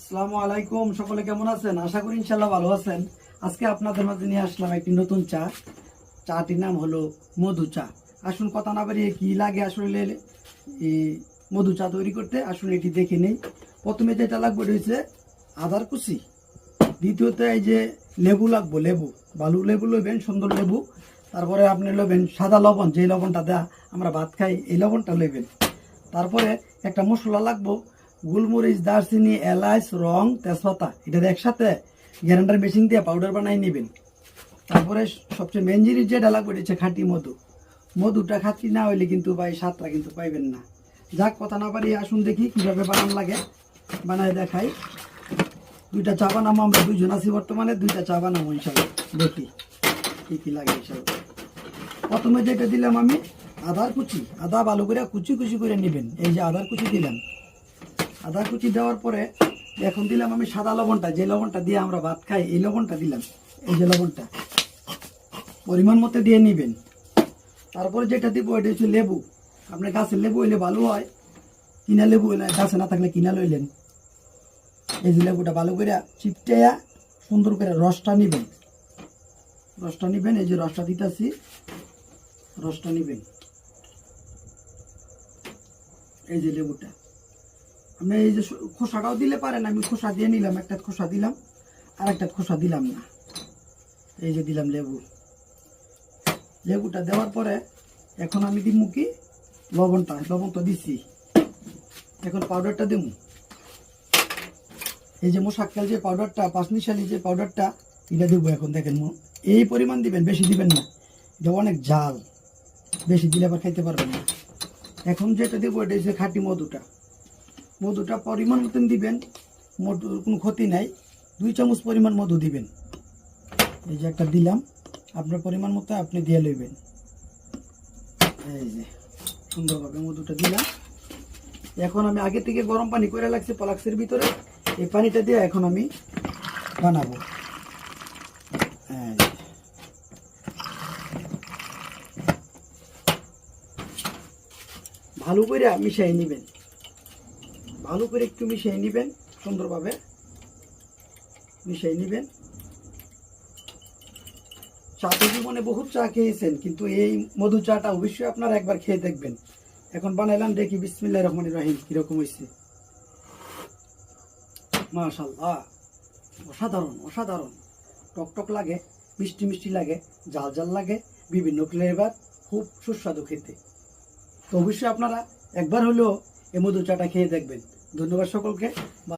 আসসালামু আলাইকুম, সকলে কেমন আছেন? আশা করি ইনশাল্লাহ ভালো আছেন। আজকে আপনাদের মাঝে নিয়ে আসলাম একটি নতুন চা। চাটির নাম হলো মধু চা। আসুন কথা না বাড়িয়ে কি লাগে আসলে এই মধু চা তৈরি করতে, আসুন এটি দেখে নেই। প্রথমে যেটা লাগবে এটা হচ্ছে আদার কুচি। দ্বিতীয়ত এই যে লেবু লাগবো, লেবু ভালো লেবু লইবেন, সুন্দর লেবু। তারপরে আপনি লইবেন সাদা লবণ, যে লবণটা দেয়া আমরা ভাত খাই এই লবণটা লইবেন। তারপরে একটা মশলা লাগবো, গোলমরিচ, দারচিনি, এলাচ, রং, তেজপাতা। এটা একসাথে গ্রাইন্ডার মেশিন দিয়ে পাউডার বানাই নেবেন। তারপরে সবচেয়ে মেন জিনিস যেটা লাগবে এটা হচ্ছে খাঁটি মধু। মধুটা খাঁটি না হইলে কিন্তু ভাই স্বাদটা কিন্তু পাইবেন না। যাক কথা না পারি, আসুন দেখি কিভাবে বানান লাগে, বানায় দেখাই। দুইটা চা বানাবো, আমরা দুইজন আছি বর্তমানে, দুইটা চা বানাবো ইনশাল্লাহ। দেখি কি কি লাগে ইনশাল্লাহ। প্রথমে যেটা দিলাম আমি আদার কুচি, আদা ভালো করে কুচি কুচি করে নেবেন। এই যে আদার কুচি দিলাম। আদা কুচি দেওয়ার পরে এখন দিলাম আমি সাদা লবণটা, যে লবণটা দিয়ে আমরা ভাত খাই এই লবণটা দিলাম। এই যে লবণটা পরিমাণ মতো দিয়ে নেবেন। তারপরে যেটা দিব এটা হচ্ছে লেবু। আপনার গাছের লেবু হইলে ভালো হয়, কিনা লেবু হইলে, গাছে না থাকলে কিনা লইলেন। এই যে লেবুটা ভালো করে চিপটাইয়া সুন্দর করে রসটা নিবেন। রসটা নিবেন, এই যে রসটা দিতেছি, রসটা নিবেন। এই যে লেবুটা আমি এই যে খোসাটাও দিলে পারেন, আমি খোসা দিয়ে নিলাম, একটা খোসা দিলাম আর একটা খোসা দিলাম না। এই যে দিলাম লেবু। লেবুটা দেওয়ার পরে এখন আমি দিব কি লবণটা, লবণ তো দিচ্ছি। এখন পাউডারটা দেবো, এই যে মশাক্কাল যে পাউডারটা, পাঁচমিশালি যে পাউডারটা, এটা দেবো। এখন দেখেন এই পরিমাণ দিবেন, বেশি দিবেন না, এটা অনেক ঝাল, বেশি দিলে আবার খাইতে পারবেন না। এখন যেটা দেবো এটা হচ্ছে খাঁটি মধুটা। মধুটা পরিমাণ মতন দিবেন, মধুর কোনো ক্ষতি নাই। 2 চামচ পরিমাণ মধু দিবেন। এই যে একটা দিলাম, আপনার পরিমাণ মতো আপনি দিয়ে লইবেন। এই যে সুন্দরভাবে মধুটা দিলাম। এখন আমি আগে থেকে গরম পানি করে রাখছি ফ্লাক্সের ভিতরে, এই পানিটা দিয়ে এখন আমি বানাবো। ভালো করে মিশিয়ে নেবেন, ভালো করে একটু মিশিয়ে নেবেন, সুন্দরভাবে মিশিয়ে নেবেন। চা তো জীবনে বহুত চা খেয়েছেন, কিন্তু এই মধু চাটা অবশ্যই আপনারা একবার খেয়ে দেখবেন। এখন বানাইলাম, দেখি বিসমিল্লাহির রহমানির রহিম কিরকম হয়েছে। মাশাআল্লাহ, অসাধারণ অসাধারণ। টকটক লাগে, মিষ্টি মিষ্টি লাগে, ঝাল ঝাল লাগে, বিভিন্ন ফ্লেভার, খুব সুস্বাদু খেতে। তো অবশ্যই আপনারা একবার হলেও এই মধু চাটা খেয়ে দেখবেন। ধন্যবাদ সকলকে।